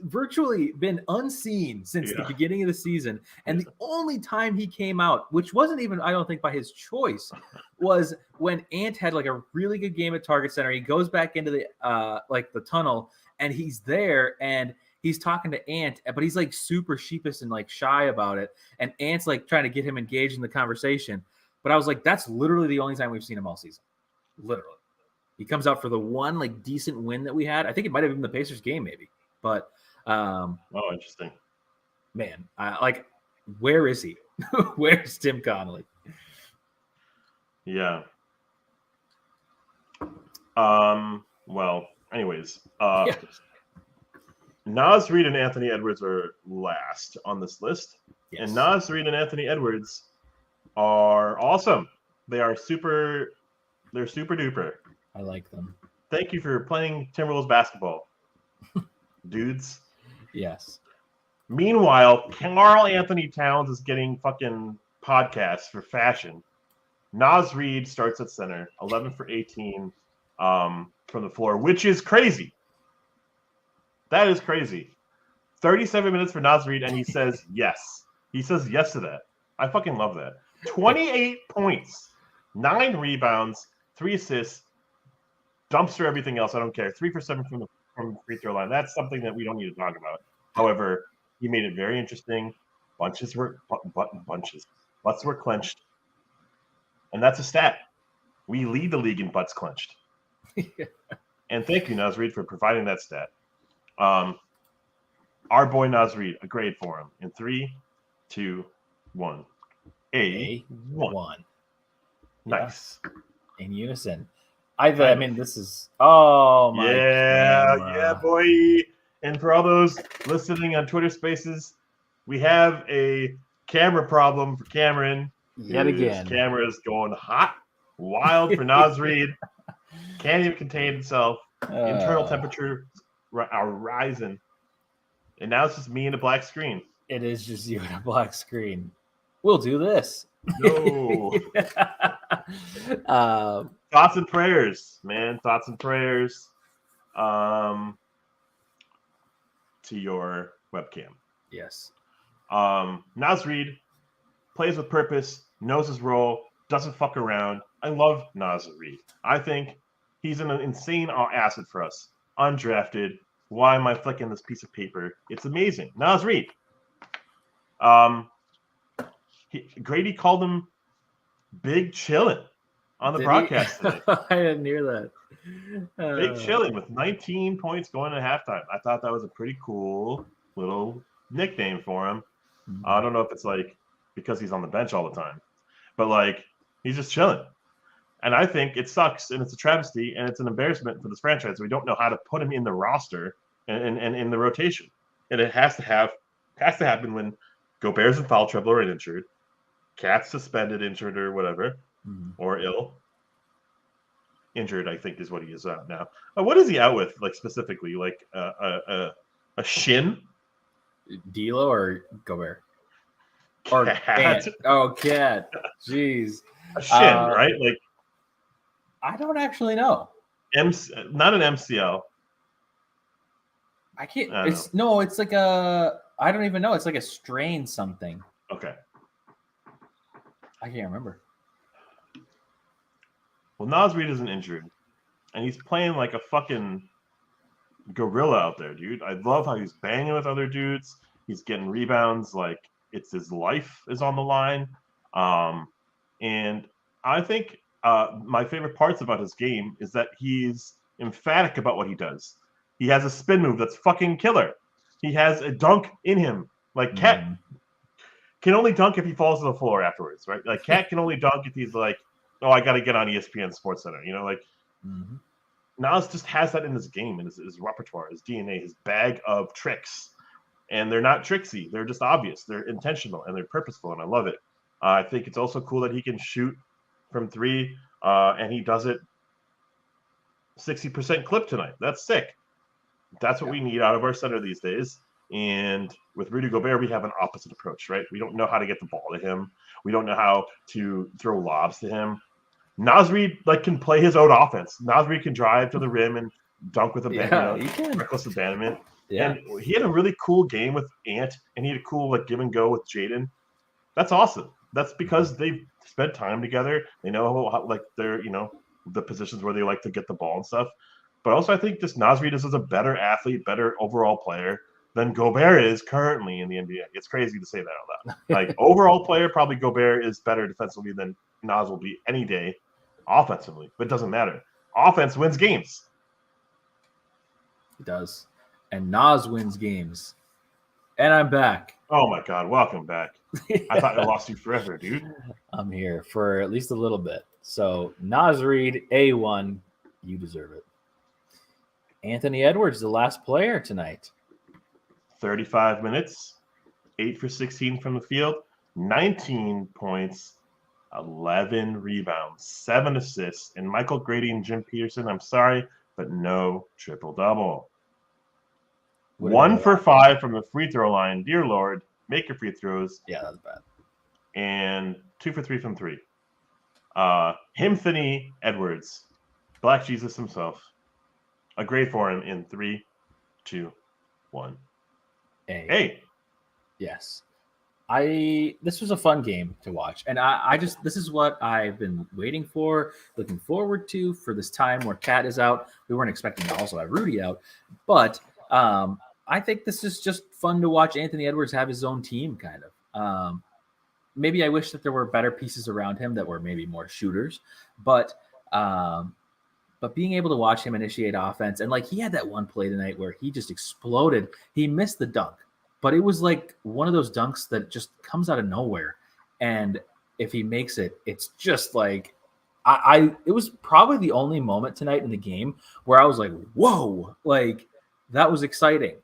virtually been unseen since the beginning of the season. And the only time he came out, which wasn't even, I don't think, by his choice, was when Ant had a really good game at Target Center. He goes back into the the tunnel, and he's there, and he's talking to Ant, but he's super sheepish and shy about it. And Ant's trying to get him engaged in the conversation. But I was like, that's literally the only time we've seen him all season. Literally. He comes out for the one decent win that we had. I think it might have been the Pacers game, maybe. But interesting. Man, where is he? Where's Tim Connolly? Yeah. Well, anyways, Naz Reid and Anthony Edwards are last on this list. Yes. And Naz Reid and Anthony Edwards are awesome. They're super duper. I like them. Thank you for playing Timberwolves basketball, dudes. Yes. Meanwhile, Karl Anthony Towns is getting fucking podcasts for fashion. Naz Reid starts at center, 11 for 18 from the floor, which is crazy. That is crazy. 37 minutes for Naz Reid, and he says yes. He says yes to that. I fucking love that. 28 points, 9 rebounds, 3 assists, dumpster everything else. I don't care. 3 for 7 from the free throw line. That's something that we don't need to talk about. However, he made it very interesting. Butts were clenched, and that's a stat. We lead the league in butts clenched. And thank you, Naz Reid, for providing that stat. Our boy Naz Reid, a grade for him in 3, 2, 1. A1. Nice. Yes. In unison. I mean, this is my camera. Yeah, boy. And for all those listening on Twitter Spaces, we have a camera problem for Cameron. Yet again. His camera is going hot, wild for Naz Reid. Can't even contain itself. Internal temperature are rising. And now it's just me and a black screen. It is just you and a black screen. We'll do this. No. Thoughts and prayers, man. Thoughts and prayers to your webcam. Yes. Naz Reid plays with purpose, knows his role, doesn't fuck around. I love Naz Reid. I think he's an insane asset for us. Undrafted. Why am I flicking this piece of paper? It's amazing. Naz Reid. Grady called him Big Chillin' on the broadcast today. I didn't hear that. Big Chillin' with 19 points going to halftime. I thought that was a pretty cool little nickname for him. Mm-hmm. I don't know if it's like because he's on the bench all the time, but like he's just chilling. And I think it sucks, and it's a travesty, and it's an embarrassment for this franchise. We don't know how to put him in the roster and in the rotation, and it has to happen when Gobert's in foul trouble or injured, Cat's suspended, injured, or whatever, or ill. Injured, I think, is what he is out now. What is he out with, like specifically, like a shin? D'Lo or Gobert? Or Cat. Cat. Jeez. A shin, right? Like I don't actually know. Not an MCL. I can't. It's like a. I don't even know. It's like a strain something. Okay. I can't remember. Well, Naz Reid isn't injured, and he's playing like a fucking gorilla out there, dude. I love how he's banging with other dudes. He's getting rebounds like it's his life is on the line. And I think my favorite parts about his game is that he's emphatic about what he does. He has a spin move that's fucking killer. He has a dunk in him. Like Cat can only dunk if he falls to the floor afterwards, right? Like Cat can only dunk if he's like, oh, I got to get on ESPN Sports Center. You know, like Nas just has that in his game, in his repertoire, his DNA, his bag of tricks. And they're not tricksy. They're just obvious. They're intentional and they're purposeful, and I love it. I think it's also cool that he can shoot from 3, and he does it 60% clip tonight. That's sick. That's what we need out of our center these days. And with Rudy Gobert, we have an opposite approach, right? We don't know how to get the ball to him. We don't know how to throw lobs to him. Naz Reid can play his own offense. Naz Reid can drive to the rim and dunk with reckless abandonment. Yeah. And he had a really cool game with Ant, and he had a cool give and go with Jaden. That's awesome. That's because they've spent time together. They know how they're the positions where they like to get the ball and stuff. But also, I think this Naz Reid is a better athlete, better overall player than Gobert is currently in the NBA. It's crazy to say that out loud. Overall player, probably Gobert is better defensively than Naz will be any day offensively. But it doesn't matter. Offense wins games. It does. And Naz wins games. And I'm back. Oh, my God. Welcome back. I thought I lost you forever, dude. I'm here for at least a little bit. So, Naz Reid, A1, you deserve it. Anthony Edwards, the last player tonight. 35 minutes, 8 for 16 from the field, 19 points, 11 rebounds, 7 assists. And Michael Grady and Jim Peterson, I'm sorry, but no triple-double. 1 for 5 from the free throw line. Dear Lord, make your free throws. Yeah, that's bad. And 2 for 3 from 3. Anthony Edwards, Black Jesus himself. A grade for him in 3, 2, 1. A. Yes. This was a fun game to watch, and I just this is what I've been waiting for, looking forward to for this time where Kat is out. We weren't expecting to also have Rudy out, but I think this is just fun to watch Anthony Edwards have his own team, kind of. Maybe I wish that there were better pieces around him that were maybe more shooters, but being able to watch him initiate offense, and like he had that one play tonight where he just exploded. He missed the dunk, but it was like one of those dunks that just comes out of nowhere. And if he makes it, it's just like it was probably the only moment tonight in the game where I was like, whoa, like that was exciting.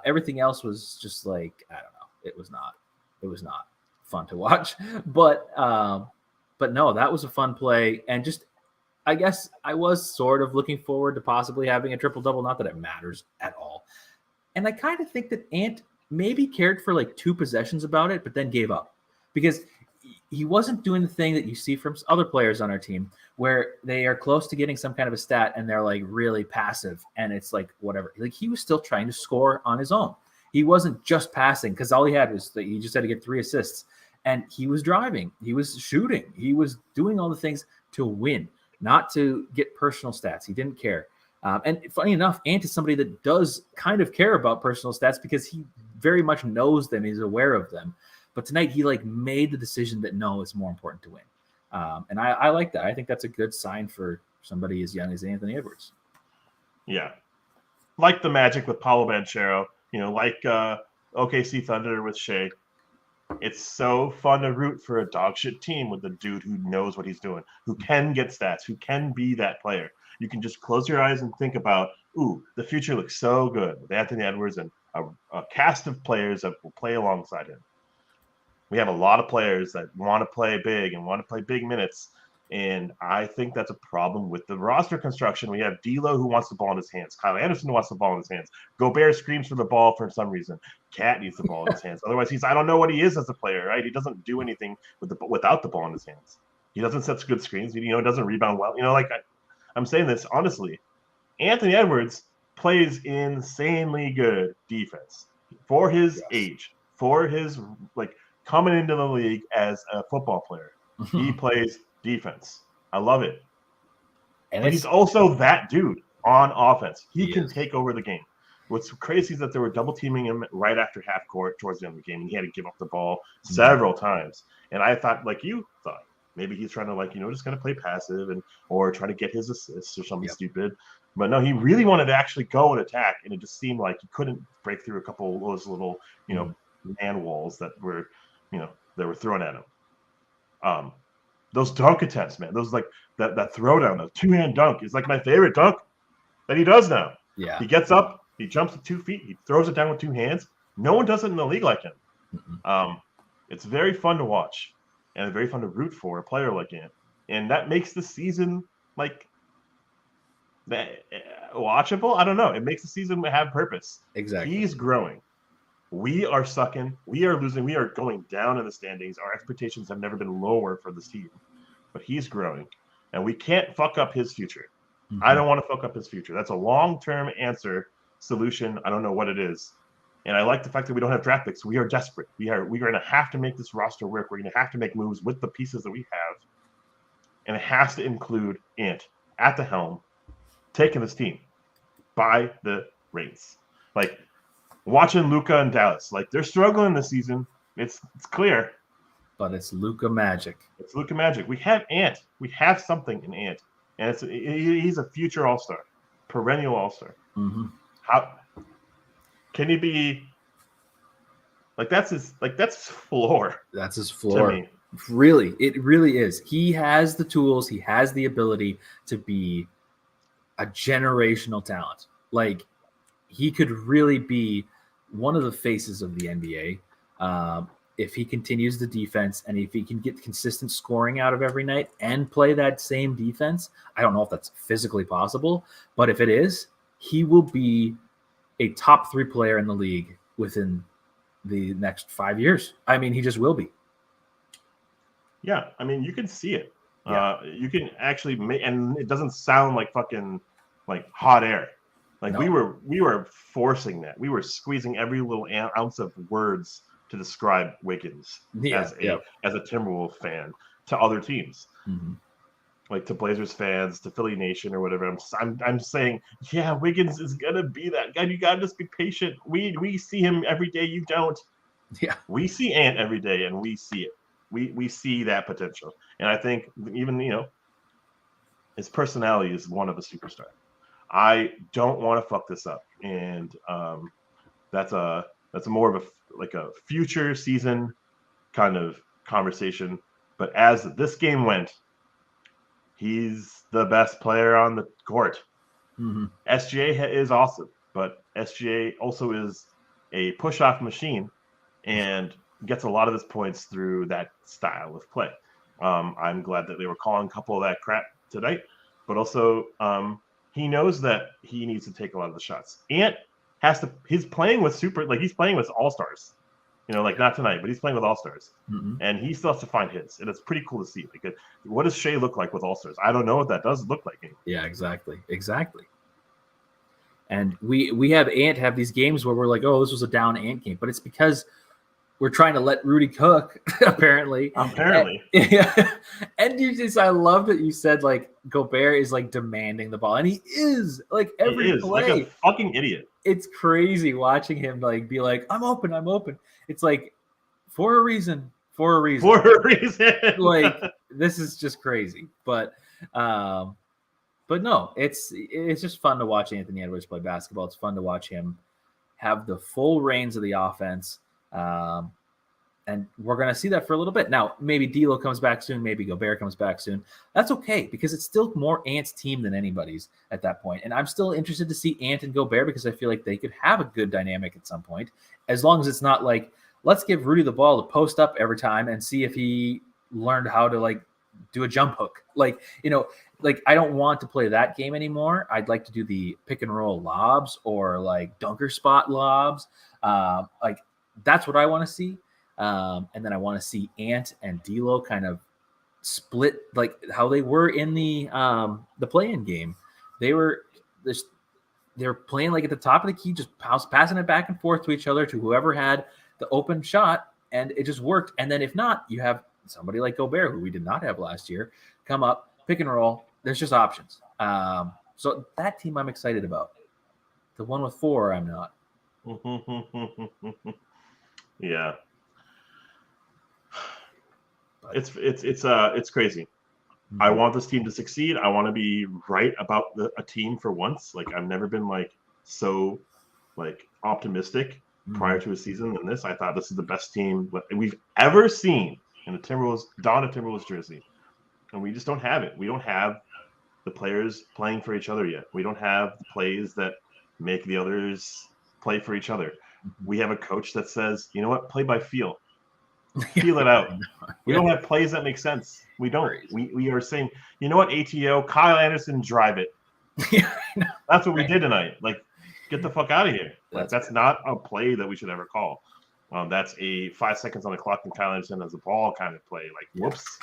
Everything else was just like, I don't know. It was not fun to watch, but no, that was a fun play. And just, I guess I was sort of looking forward to possibly having a triple-double, not that it matters at all. And I kind of think that Ant maybe cared for like 2 possessions about it, but then gave up because he wasn't doing the thing that you see from other players on our team where they are close to getting some kind of a stat and they're like really passive and it's like whatever. Like he was still trying to score on his own. He wasn't just passing because all he had was that he just had to get 3 assists, and he was driving, he was shooting, he was doing all the things to win, not to get personal stats. He didn't care. And funny enough, Ant is somebody that does kind of care about personal stats because he very much knows them. He's aware of them. But tonight he like made the decision that no, it's more important to win. And I like that. I think that's a good sign for somebody as young as Anthony Edwards. Yeah. Like the Magic with Paulo Banchero, like OKC Thunder with Shea. It's so fun to root for a dog shit team with a dude who knows what he's doing, who can get stats, who can be that player. You can just close your eyes and think about, the future looks so good with Anthony Edwards and a cast of players that will play alongside him. We have a lot of players that want to play big and want to play big minutes. And I think that's a problem with the roster construction. We have D'Lo who wants the ball in his hands. Kyle Anderson wants the ball in his hands. Gobert screams for the ball for some reason. Cat needs the ball in his hands. Otherwise, I don't know what he is as a player, right? He doesn't do anything without the ball in his hands. He doesn't set good screens. He doesn't rebound well. I'm saying this honestly. Anthony Edwards plays insanely good defense for his age, for his coming into the league as a football player. He plays defense. I love it. And he's also that dude on offense. He can take over the game. What's crazy is that they were double teaming him right after half court towards the end of the game, and he had to give up the ball several times. And I thought, like you thought, maybe he's trying to just kind of play passive or try to get his assists or something stupid. But no, he really wanted to actually go and attack, and it just seemed like he couldn't break through a couple of those little, man walls that were, that were thrown at him. Those dunk attempts, man. Those that throwdown, the 2-hand dunk is like my favorite dunk that he does now. Yeah. He gets up, he jumps to 2 feet, he throws it down with 2 hands. No one does it in the league like him. Mm-hmm. It's very fun to watch and very fun to root for a player like him. And that makes the season watchable. I don't know. It makes the season have purpose. Exactly. He's growing. We are sucking. We are losing. We are going down in the standings. Our expectations have never been lower for this team. But he's growing. And we can't fuck up his future. Mm-hmm. I don't want to fuck up his future. That's a long-term solution. I don't know what it is. And I like the fact that we don't have draft picks. We are desperate. We're going to have to make this roster work. We're going to have to make moves with the pieces that we have. And it has to include Ant at the helm, taking this team by the reins. Watching Luka and Dallas, they're struggling this season. It's clear. But it's Luka magic. It's Luka magic. We have Ant. We have something in Ant. And he's a future all-star, perennial all-star. Mm-hmm. How can he be that's his floor? That's his floor. To me. Really, it really is. He has the tools. He has the ability to be a generational talent. He could really be one of the faces of the NBA. if he continues the defense and if he can get consistent scoring out of every night and play that same defense, I don't know if that's physically possible, but if it is, he will be a top 3 player in the league within the next 5 years. I mean, he just will be. Yeah, I mean, you can see it. Yeah. You can actually make, and it doesn't sound like fucking like hot air. Like No. we were forcing that. We were squeezing every little ounce of words to describe Wiggins as a Timberwolves fan to other teams, like to Blazers fans, to Philly Nation or whatever. I'm saying, yeah, Wiggins is gonna be that guy. You gotta just be patient. We see him every day. You don't. Yeah. We see Ant every day, and we see it. We see that potential, and I think even his personality is one of a superstar. I don't want to fuck this up, and that's more of a future season kind of conversation. But as this game went, he's the best player on the court. SGA is awesome, but SGA also is a push-off machine, and gets a lot of his points through that style of play. I'm glad that they were calling a couple of that crap tonight, but also he knows that he needs to take a lot of the shots. Ant he's playing with he's playing with all-stars, not tonight, but he's playing with all-stars, and he still has to find his, and it's pretty cool to see. Like, what does Shea look like with all-stars? I don't know what that does look like anymore. Yeah, exactly. And we have Ant have these games where we're like, oh, this was a down Ant game, but it's because we're trying to let Rudy cook, apparently. Apparently. And I love that you said, like, Gobert is, like, demanding the ball. And he is, like, every play. Like a fucking idiot. It's crazy watching him, like, be like, I'm open. It's like, for a reason. Like, this is just crazy. But no, it's just fun to watch Anthony Edwards play basketball. It's fun to watch him have the full reins of the offense. And we're going to see that for a little bit. Now, maybe D'Lo comes back soon. Maybe Gobert comes back soon. That's okay, because it's still more Ant's team than anybody's at that point. And I'm still interested to see Ant and Gobert, because I feel like they could have a good dynamic at some point, as long as it's not like, let's give Rudy the ball to post up every time and see if he learned how to, like, do a jump hook. Like, I don't want to play that game anymore. I'd like to do the pick and roll lobs, or like dunker spot lobs. Like, that's what I want to see. And then I want to see Ant and D'Lo kind of split, like how they were in the play-in game. They were playing like at the top of the key, just passing it back and forth to each other, to whoever had the open shot, and it just worked. And then if not, you have somebody like Gobert, who we did not have last year, come up, pick and roll. There's just options. So that team I'm excited about. The one with 4, I'm not. Yeah. It's crazy. I want this team to succeed. I want to be right about a team for once. Like, I've never been so optimistic prior to a season than this. I thought this is the best team we've ever seen in the Timberwolves jersey, and we just don't have it. We don't have the players playing for each other yet. We don't have the plays that make the others play for each other. We have a coach that says, you know what, play by feel. Feel it out. We don't have plays that make sense. We don't. We are saying, you know what, ATO, Kyle Anderson, drive it. That's what we did tonight. Like, get the fuck out of here. That's not a play that we should ever call. That's a 5 seconds on the clock and Kyle Anderson has the ball kind of play. Like, whoops.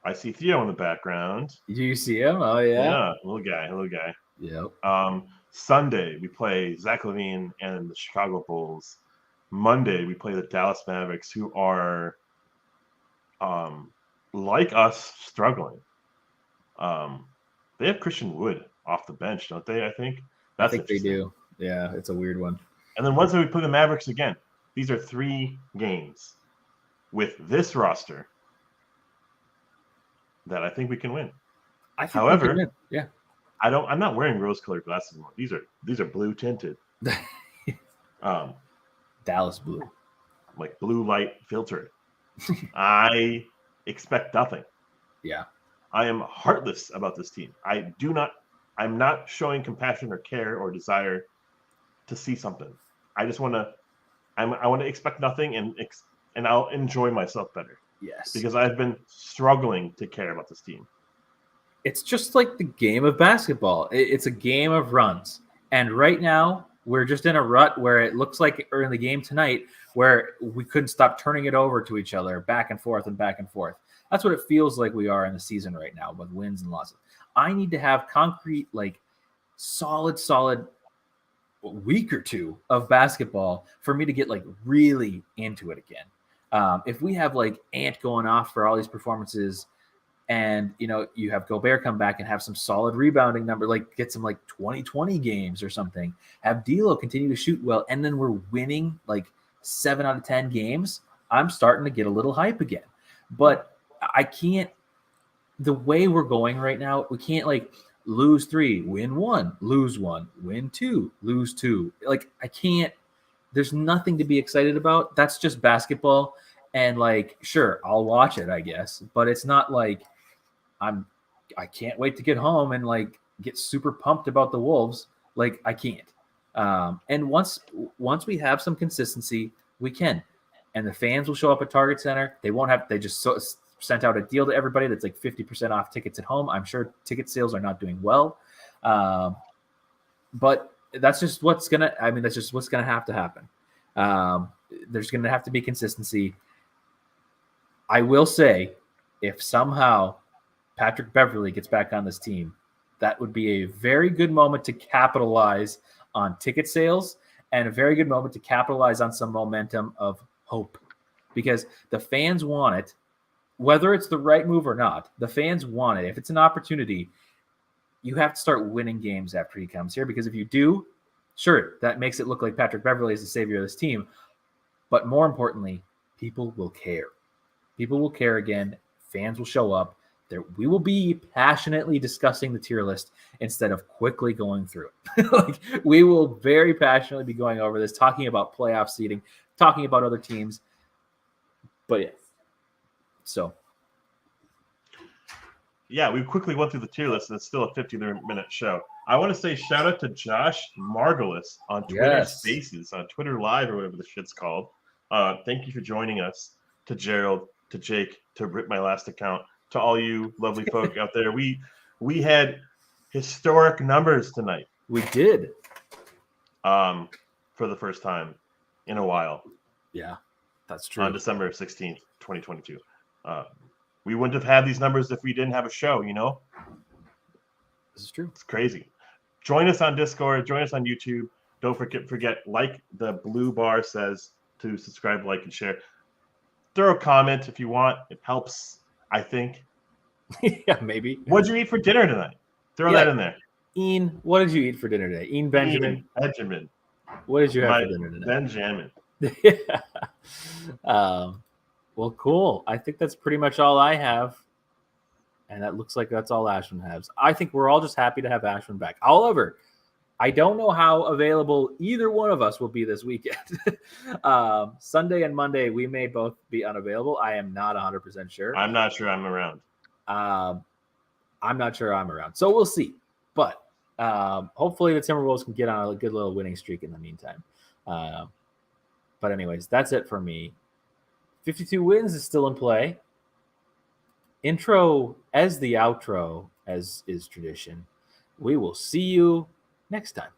I see Theo in the background. Do you see him? Oh, yeah. Yeah, little guy. Yep. Sunday, we play Zach LaVine and the Chicago Bulls. Monday, we play the Dallas Mavericks, who are, like us, struggling. They have Christian Wood off the bench, don't they? I think they do. Yeah, it's a weird one. And then Wednesday, we play the Mavericks again. These are 3 games with this roster that I think we can win. However, we can win. Yeah, I'm not wearing rose-colored glasses anymore. These are blue tinted. Dallas blue, like blue light filtered. I expect nothing. Yeah, I am heartless about this team. I'm not showing compassion or care or desire to see something. I I want to expect nothing and I'll enjoy myself better. Yes. Because I've been struggling to care about this team. It's just like the game of basketball. It's a game of runs. And right now, we're just in a rut where it looks like we're in the game tonight where we couldn't stop turning it over to each other back and forth and back and forth. That's what it feels like we are in the season right now with wins and losses. I need to have concrete, like solid week or two of basketball for me to get like really into it again. If we have like Ant going off for all these performances and, you have Gobert come back and have some solid rebounding number, like get some like 20-20 games or something, have D'Lo continue to shoot well, and then we're winning like 7 out of 10 games, I'm starting to get a little hype again. But I can't, the way we're going right now, we can't like lose 3, win 1, lose 1, win 2, lose 2. Like I can't, there's nothing to be excited about. That's just basketball. And like, sure, I'll watch it, I guess, but it's not like I can't wait to get home and like get super pumped about the Wolves. Like I can't. And once we have some consistency, we can. And the fans will show up at Target Center. They just sent out a deal to everybody that's like 50% off tickets at home. I'm sure ticket sales are not doing well. But that's just what's going to have to happen. There's going to have to be consistency. I will say, if somehow Patrick Beverley gets back on this team, that would be a very good moment to capitalize on ticket sales and a very good moment to capitalize on some momentum of hope, because the fans want it, whether it's the right move or not. The fans want it. If it's an opportunity, you have to start winning games after he comes here, because if you do, sure, that makes it look like Patrick Beverley is the savior of this team. But more importantly, people will care. People will care again. Fans will show up. We will be passionately discussing the tier list instead of quickly going through it. Like, we will very passionately be going over this, talking about playoff seeding, talking about other teams. But yeah. So. Yeah, we quickly went through the tier list, and it's still a 50-minute show. I want to say shout out to Josh Margolis on Twitter Spaces, on Twitter Live, or whatever the shit's called. Thank you for joining us. To Gerald, to Jake, to Rip My Last Account, to all you lovely folk out there. We had historic numbers tonight. We did. For the first time in a while. Yeah, that's true. On December 16th, 2022. We wouldn't have had these numbers if we didn't have a show, This is true. It's crazy. Join us on Discord. Join us on YouTube. Don't forget, like the blue bar says, to subscribe, like, and share. Throw a comment if you want. It helps, I think. Yeah, maybe. What'd you eat for dinner tonight? Throw that in there. Ian, what did you eat for dinner today? Ian Benjamin. Benjamin. What did you have for dinner today? Benjamin. Well, cool. I think that's pretty much all I have. And that looks like that's all Ashwin has. I think we're all just happy to have Ashwin back. However, I don't know how available either one of us will be this weekend. Sunday and Monday, we may both be unavailable. I am not 100% sure. I'm not sure I'm around. I'm not sure I'm around. So we'll see. But hopefully the Timberwolves can get on a good little winning streak in the meantime. But anyways, that's it for me. 52 wins is still in play. Intro as the outro, as is tradition. We will see you next time.